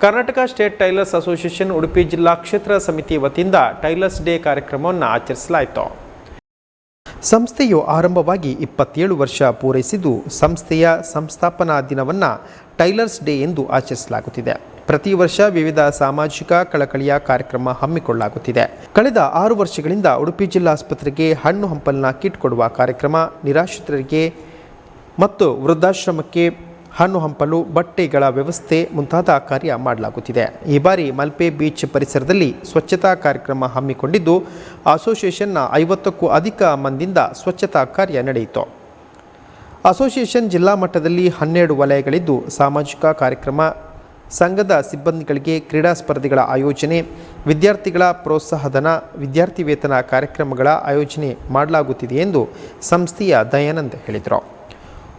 Karnataka state tailors association Udupi ಜಿಲ್ಲಾ ಕ್ಷೇತ್ರ ಸಮಿತಿ ವತಿಯಿಂದ ಟೈಲರ್ಸ್ ಡೇ ಕಾರ್ಯಕ್ರಮವನ್ನು ಆಚರಿಸಲಾಯಿತು. ಸಂಸ್ಥೆಯು ಆರಂಭವಾಗಿ 27 ವರ್ಷ ಪೂರೈಸಿದ್ದು, ಸಂಸ್ಥೆಯ ಸಂಸ್ಥಾಪನಾ ದಿನವನ್ನು ಟೈಲರ್ಸ್ ಡೇ ಎಂದು ಆಚರಿಸಲಾಗುತ್ತಿದೆ. ಪ್ರತಿ ವರ್ಷ ವಿವಿಧ ಸಾಮಾಜಿಕ ಕಳಕಳಿಯ ಕಾರ್ಯಕ್ರಮ ಹಮ್ಮಿಕೊಳ್ಳಲಾಗುತ್ತಿದೆ. ಕಳೆದ 6 ವರ್ಷಗಳಿಂದ ಉಡುಪಿ ಜಿಲ್ಲಾ ಆಸ್ಪತ್ರೆಗೆ ಹಣ್ಣು ಹಂಪಲಿನ ಕಿಟ್ ಕೊಡುವ ಕಾರ್ಯಕ್ರಮ, ನಿರಾಶ್ರಿತರಿಗೆ ಮತ್ತು ವೃದ್ಧಾಶ್ರಮಕ್ಕೆ ಹಣ್ಣು ಹಂಪಲು, ಬಟ್ಟೆಗಳ ವ್ಯವಸ್ಥೆ ಮುಂತಾದ ಕಾರ್ಯ ಮಾಡಲಾಗುತ್ತಿದೆ. ಈ ಬಾರಿ ಮಲ್ಪೆ ಬೀಚ್ ಪರಿಸರದಲ್ಲಿ ಸ್ವಚ್ಛತಾ ಕಾರ್ಯಕ್ರಮ ಹಮ್ಮಿಕೊಂಡಿದ್ದು, ಅಸೋಸಿಯೇಷನ್ನ 50ಕ್ಕೂ ಅಧಿಕ ಮಂದಿಯಿಂದ ಸ್ವಚ್ಛತಾ ಕಾರ್ಯ ನಡೆಯಿತು. ಅಸೋಸಿಯೇಷನ್ ಜಿಲ್ಲಾ ಮಟ್ಟದಲ್ಲಿ 12 ವಲಯಗಳಿದ್ದು, ಸಾಮಾಜಿಕ ಕಾರ್ಯಕ್ರಮ, ಸಂಘದ ಸಿಬ್ಬಂದಿಗಳಿಗೆ ಕ್ರೀಡಾ ಸ್ಪರ್ಧೆಗಳ ಆಯೋಜನೆ, ವಿದ್ಯಾರ್ಥಿಗಳ ಪ್ರೋತ್ಸಾಹಧನ, ವಿದ್ಯಾರ್ಥಿ ವೇತನ ಕಾರ್ಯಕ್ರಮಗಳ ಆಯೋಜನೆ ಮಾಡಲಾಗುತ್ತಿದೆ ಎಂದು ಸಂಸ್ಥೆಯ ದಯಾನಂದ್ ಹೇಳಿದರು.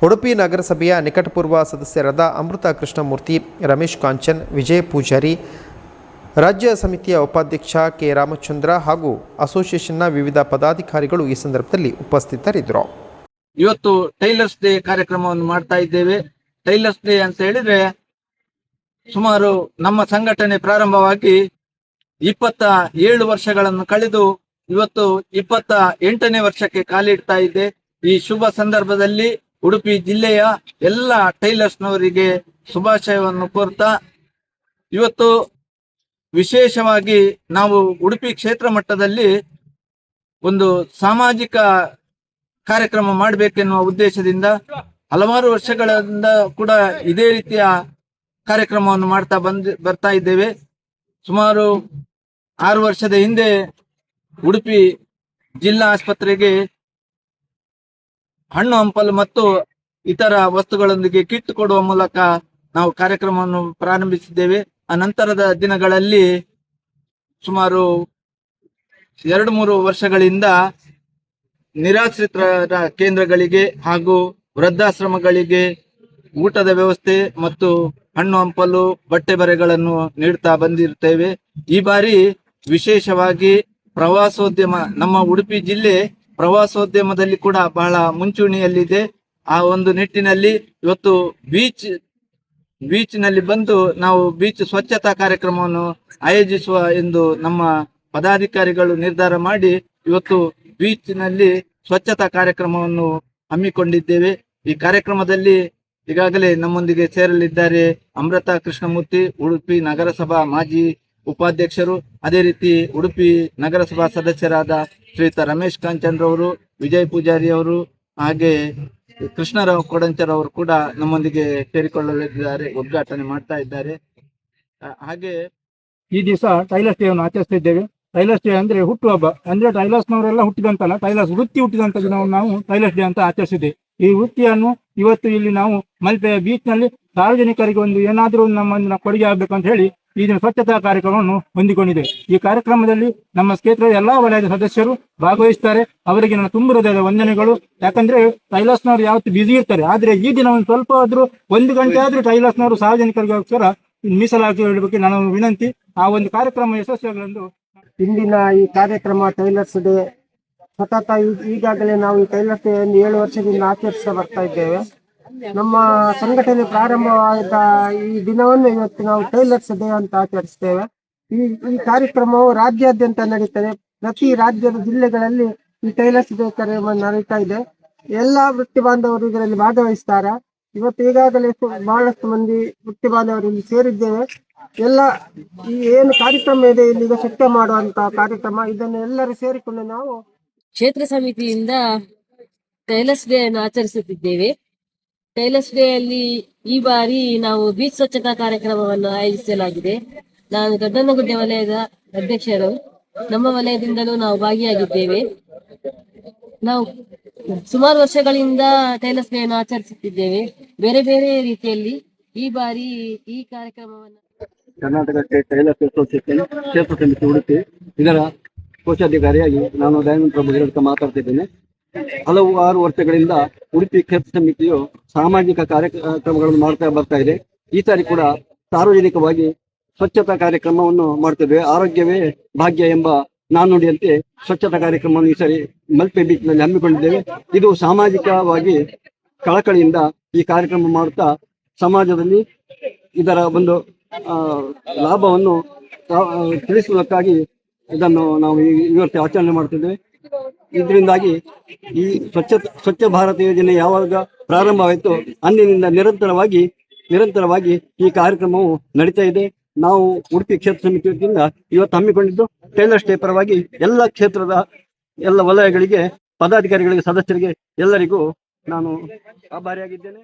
ಉಡುಪಿ ನಗರಸಭೆಯ ನಿಕಟಪೂರ್ವ ಸದಸ್ಯರಾದ ಅಮೃತ ಕೃಷ್ಣಮೂರ್ತಿ, ರಮೇಶ್ ಕಾಂಚನ್, ವಿಜಯ್ ಪೂಜಾರಿ, ರಾಜ್ಯ ಸಮಿತಿಯ ಉಪಾಧ್ಯಕ್ಷ ಕೆ ರಾಮಚಂದ್ರ ಹಾಗೂ ಅಸೋಸಿಯೇಷನ್ನ ವಿವಿಧ ಪದಾಧಿಕಾರಿಗಳು ಈ ಸಂದರ್ಭದಲ್ಲಿ ಉಪಸ್ಥಿತರಿದ್ದರು. ಇವತ್ತು ಟೈಲರ್ಸ್ ಡೇ ಕಾರ್ಯಕ್ರಮವನ್ನು ಮಾಡ್ತಾ ಇದ್ದೇವೆ. ಟೈಲರ್ಸ್ ಡೇ ಅಂತ ಹೇಳಿದ್ರೆ ಸುಮಾರು ನಮ್ಮ ಸಂಘಟನೆ ಪ್ರಾರಂಭವಾಗಿ 27 ವರ್ಷಗಳನ್ನು ಕಳೆದು ಇವತ್ತು 28ನೇ ವರ್ಷಕ್ಕೆ ಕಾಲಿಡ್ತಾ ಇದೆ. ಈ ಶುಭ ಸಂದರ್ಭದಲ್ಲಿ ಉಡುಪಿ ಜಿಲ್ಲೆಯ ಎಲ್ಲ ಟೈಲರ್ಸ್ನವರಿಗೆ ಶುಭಾಶಯವನ್ನು ಕೋರ್ತಾ, ಇವತ್ತು ವಿಶೇಷವಾಗಿ ನಾವು ಉಡುಪಿ ಕ್ಷೇತ್ರ ಮಟ್ಟದಲ್ಲಿ ಒಂದು ಸಾಮಾಜಿಕ ಕಾರ್ಯಕ್ರಮ ಮಾಡಬೇಕೆನ್ನುವ ಉದ್ದೇಶದಿಂದ ಹಲವಾರು ವರ್ಷಗಳಿಂದ ಕೂಡ ಇದೇ ರೀತಿಯ ಕಾರ್ಯಕ್ರಮವನ್ನು ಮಾಡ್ತಾ ಬರ್ತಾ ಇದ್ದೇವೆ. ಸುಮಾರು 6 ವರ್ಷದ ಹಿಂದೆ ಉಡುಪಿ ಜಿಲ್ಲಾ ಆಸ್ಪತ್ರೆಗೆ ಹಣ್ಣು ಹಂಪಲು ಮತ್ತು ಇತರ ವಸ್ತುಗಳೊಂದಿಗೆ ಕಿಟ್ ಕೊಡುವ ಮೂಲಕ ನಾವು ಕಾರ್ಯಕ್ರಮವನ್ನು ಪ್ರಾರಂಭಿಸಿದ್ದೇವೆ. ಆ ನಂತರದ ದಿನಗಳಲ್ಲಿ ಸುಮಾರು 2-3 ವರ್ಷಗಳಿಂದ ನಿರಾಶ್ರಿತರ ಕೇಂದ್ರಗಳಿಗೆ ಹಾಗೂ ವೃದ್ಧಾಶ್ರಮಗಳಿಗೆ ಊಟದ ವ್ಯವಸ್ಥೆ ಮತ್ತು ಹಣ್ಣು ಹಂಪಲು, ಬಟ್ಟೆ ಬರೆಗಳನ್ನು ನೀಡುತ್ತಾ ಬಂದಿರುತ್ತೇವೆ. ಈ ಬಾರಿ ವಿಶೇಷವಾಗಿ ಪ್ರವಾಸೋದ್ಯಮ, ನಮ್ಮ ಉಡುಪಿ ಜಿಲ್ಲೆ ಪ್ರವಾಸೋದ್ಯಮದಲ್ಲಿ ಕೂಡ ಬಹಳ ಮುಂಚೂಣಿಯಲ್ಲಿದೆ. ಆ ಒಂದು ನಿಟ್ಟಿನಲ್ಲಿ ಇವತ್ತು ಬೀಚ್ನಲ್ಲಿ ಬಂದು ನಾವು ಬೀಚ್ ಸ್ವಚ್ಛತಾ ಕಾರ್ಯಕ್ರಮವನ್ನು ಆಯೋಜಿಸುವ ಎಂದು ನಮ್ಮ ಪದಾಧಿಕಾರಿಗಳು ನಿರ್ಧಾರ ಮಾಡಿ ಇವತ್ತು ಬೀಚ್ನಲ್ಲಿ ಸ್ವಚ್ಛತಾ ಕಾರ್ಯಕ್ರಮವನ್ನು ಹಮ್ಮಿಕೊಂಡಿದ್ದೇವೆ. ಈ ಕಾರ್ಯಕ್ರಮದಲ್ಲಿ ಈಗಾಗಲೇ ನಮ್ಮೊಂದಿಗೆ ಸೇರಲಿದ್ದಾರೆ ಅಮೃತ ಕೃಷ್ಣಮೂರ್ತಿ, ಉಡುಪಿ ನಗರಸಭಾ ಮಾಜಿ ಉಪಾಧ್ಯಕ್ಷರು, ಅದೇ ರೀತಿ ಉಡುಪಿ ನಗರಸಭಾ ಸದಸ್ಯರಾದ ಶ್ರೀಯುತ ರಮೇಶ್ ಕಾಂಚನ್ ರವರು, ವಿಜಯ್ ಪೂಜಾರಿ ಅವರು, ಹಾಗೆ ಕೃಷ್ಣರಾವ್ ಕೊಡಂಚರ್ ಅವರು ಕೂಡ ನಮ್ಮೊಂದಿಗೆ ಸೇರಿಕೊಳ್ಳಲಿದ್ದಾರೆ, ಉದ್ಘಾಟನೆ ಮಾಡ್ತಾ ಇದ್ದಾರೆ. ಹಾಗೆ ಈ ದಿವಸ ಟೈಲರ್ಸ್ ಡೇ ಅನ್ನು ಆಚರಿಸ್ತಿದ್ದೇವೆ. ಟೈಲರ್ಸ್ ಡೇ ಅಂದ್ರೆ ಹುಟ್ಟುಹಬ್ಬ, ಅಂದ್ರೆ ಟೈಲರ್ಸ್ನವರೆಲ್ಲ ಹುಟ್ಟಿದಂತಲ್ಲ, ಟೈಲರ್ಸ್ ವೃತ್ತಿ ಹುಟ್ಟಿದಂತ ದಿನವನ್ನು ನಾವು ಟೈಲರ್ಸ್ ಡೇ ಅಂತ ಆಚರಿಸಿದ್ದೇವೆ. ಈ ವೃತ್ತಿಯನ್ನು ಇವತ್ತು ಇಲ್ಲಿ ನಾವು ಮಲ್ಪೆಯ ಬೀಚ್ ನಲ್ಲಿ ಸಾರ್ವಜನಿಕರಿಗೆ ಒಂದು ಏನಾದರೂ ನಮ್ಮ ಕೊಡುಗೆ ಆಗ್ಬೇಕು ಅಂತ ಹೇಳಿ ಈ ದಿನ ಸ್ವಚ್ಛತಾ ಕಾರ್ಯಕ್ರಮವನ್ನು ಹೊಂದಿಕೊಂಡಿದೆ. ಈ ಕಾರ್ಯಕ್ರಮದಲ್ಲಿ ನಮ್ಮ ಕ್ಷೇತ್ರದ ಎಲ್ಲಾ ವಲಯದ ಸದಸ್ಯರು ಭಾಗವಹಿಸುತ್ತಾರೆ. ಅವರಿಗೆ ನನ್ನ ತುಂಬ ಹೃದಯದ ವಂದನೆಗಳು. ಯಾಕಂದ್ರೆ ಟೈಲರ್ಸ್ನವರು ಯಾವತ್ತು ಬ್ಯುಸಿ ಇರ್ತಾರೆ, ಆದ್ರೆ ಈ ದಿನ ಒಂದು ಸ್ವಲ್ಪ ಆದ್ರೂ 1 ಗಂಟೆ ಆದ್ರೂ ಟೈಲರ್ಸ್ನವರು ಸಾರ್ವಜನಿಕರಿಗೋಸ್ಕರ ಮೀಸಲಾಗಿ ಹೇಳಬೇಕು ನಾನು ವಿನಂತಿ. ಆ ಒಂದು ಕಾರ್ಯಕ್ರಮ ಯಶಸ್ವಿಯಾಗಲೆಂದು ಇಂದಿನ ಈ ಕಾರ್ಯಕ್ರಮ ಟೈಲರ್ಸ್ ಡೇ ಸತತ ಈಗಾಗಲೇ ನಾವು ಈ ಟೈಲರ್ಸ್ ಡೇ 7 ವರ್ಷದಿಂದ ಆಚರಿಸ್ತಾ ಬರ್ತಾ ಇದ್ದೇವೆ. ನಮ್ಮ ಸಂಘಟನೆ ಪ್ರಾರಂಭವಾದ ಈ ದಿನವನ್ನು ಇವತ್ತು ನಾವು ಟೈಲರ್ಸ್ ಡೇ ಅಂತ ಆಚರಿಸ್ತೇವೆ. ಈ ಕಾರ್ಯಕ್ರಮವು ರಾಜ್ಯಾದ್ಯಂತ ನಡೀತದೆ. ಪ್ರತಿ ರಾಜ್ಯದ ಜಿಲ್ಲೆಗಳಲ್ಲಿ ಈ ಟೈಲರ್ಸ್ ಡೇ ಕಾರ್ಯಕ್ರಮ ನಡೀತಾ ಇದೆ. ಎಲ್ಲಾ ವೃತ್ತಿ ಬಾಂಧವರು ಇದರಲ್ಲಿ ಭಾಗವಹಿಸ್ತಾರೆ. ಇವತ್ತು ಈಗಾಗಲೇ ಬಹಳಷ್ಟು ಮಂದಿ ವೃತ್ತಿ ಬಾಂಧವರು ಇಲ್ಲಿ ಸೇರಿದ್ದೇವೆ. ಎಲ್ಲ ಈ ಏನು ಕಾರ್ಯಕ್ರಮ ಇದೆ ಇಲ್ಲಿಗ ಸ್ವಚ್ಛ ಮಾಡುವಂತ ಕಾರ್ಯಕ್ರಮ, ಇದನ್ನು ಎಲ್ಲರೂ ಸೇರಿಕೊಂಡು ನಾವು ಕ್ಷೇತ್ರ ಸಮಿತಿಯಿಂದ ಟೈಲರ್ಸ್ ಡೇ ಅನ್ನು ಆಚರಿಸುತ್ತಿದ್ದೇವೆ. ಟೈಲರ್ಸ್ ಡೇ ಅಲ್ಲಿ ಈ ಬಾರಿ ನಾವು ಬೀಚ್ ಸ್ವಚ್ಛತಾ ಕಾರ್ಯಕ್ರಮವನ್ನು ಆಯೋಜಿಸಲಾಗಿದೆ. ನಾನು ದೊಡ್ಡನಗುಡ್ಡೆ ವಲಯದ ಅಧ್ಯಕ್ಷರು, ನಮ್ಮ ವಲಯದಿಂದಲೂ ನಾವು ಭಾಗಿಯಾಗಿದ್ದೇವೆ. ನಾವು ಸುಮಾರು ವರ್ಷಗಳಿಂದ ಟೈಲರ್ಸ್ ಡೇ ಅನ್ನು ಆಚರಿಸುತ್ತಿದ್ದೇವೆ ಬೇರೆ ಬೇರೆ ರೀತಿಯಲ್ಲಿ. ಈ ಬಾರಿ ಈ ಕಾರ್ಯಕ್ರಮವನ್ನು ಕರ್ನಾಟಕ ಸ್ಟೇಟ್ ಟೈಲರ್ಸ್ ಅಸೋಸಿಯೇಷನ್ ಕ್ಷೇತ್ರ ಸಮಿತಿ ಉಡುಪಿ ಇದರ ಕೋಶಾಧಿಕಾರಿಯಾಗಿ ನಾನು ದಯಾನಂದ್ ಪ್ರಭು ಹೇಳ್ತಾ ಮಾತಾಡ್ತಿದ್ದೇನೆ. ಹಲವು 6 ವರ್ಷಗಳಿಂದ ಉಡುಪಿ ಕ್ಷೇತ್ರ ಸಮಿತಿಯು ಸಾಮಾಜಿಕ ಕಾರ್ಯಕ್ರಮಗಳನ್ನು ಮಾಡ್ತಾ ಬರ್ತಾ ಇದೆ. ಈ ಸಾರಿ ಕೂಡ ಸಾರ್ವಜನಿಕವಾಗಿ ಸ್ವಚ್ಛತಾ ಕಾರ್ಯಕ್ರಮವನ್ನು ಮಾಡ್ತಿದ್ದೇವೆ. ಆರೋಗ್ಯವೇ ಭಾಗ್ಯ ಎಂಬ ನಾಣ್ಣುಡಿಯಂತೆ ಸ್ವಚ್ಛತಾ ಕಾರ್ಯಕ್ರಮವನ್ನು ಈ ಸಾರಿ ಮಲ್ಪೆ ಬೀಚ್ ನಲ್ಲಿ ಹಮ್ಮಿಕೊಂಡಿದ್ದೇವೆ. ಇದು ಸಾಮಾಜಿಕವಾಗಿ ಕಳಕಳಿಯಿಂದ ಈ ಕಾರ್ಯಕ್ರಮ ಮಾಡುತ್ತಾ ಸಮಾಜದಲ್ಲಿ ಇದರ ಒಂದು ಲಾಭವನ್ನು ತಿಳಿಸುವುದಕ್ಕಾಗಿ ಇದನ್ನು ನಾವು ಇವತ್ತು ಆಚರಣೆ ಮಾಡ್ತಿದ್ದೇವೆ. ಇದರಿಂದಾಗಿ ಈ ಸ್ವಚ್ಛ ಭಾರತ ಯೋಜನೆ ಯಾವಾಗ ಪ್ರಾರಂಭವಾಯಿತು ಅಂದಿನಿಂದ ನಿರಂತರವಾಗಿ ಈ ಕಾರ್ಯಕ್ರಮವು ನಡೀತಾ ಇದೆ. ನಾವು ಉಡುಪಿ ಕ್ಷೇತ್ರ ಸಮಿತಿ ವತಿಯಿಂದ ಇವತ್ತು ಹಮ್ಮಿಕೊಂಡಿದ್ದು ಟೈಲರ್ಸ್ ಡೇ ಪರವಾಗಿ ಎಲ್ಲ ಕ್ಷೇತ್ರದ ಎಲ್ಲ ವಲಯಗಳಿಗೆ, ಪದಾಧಿಕಾರಿಗಳಿಗೆ, ಸದಸ್ಯರಿಗೆ ಎಲ್ಲರಿಗೂ ನಾನು ಆಭಾರಿಯಾಗಿದ್ದೇನೆ.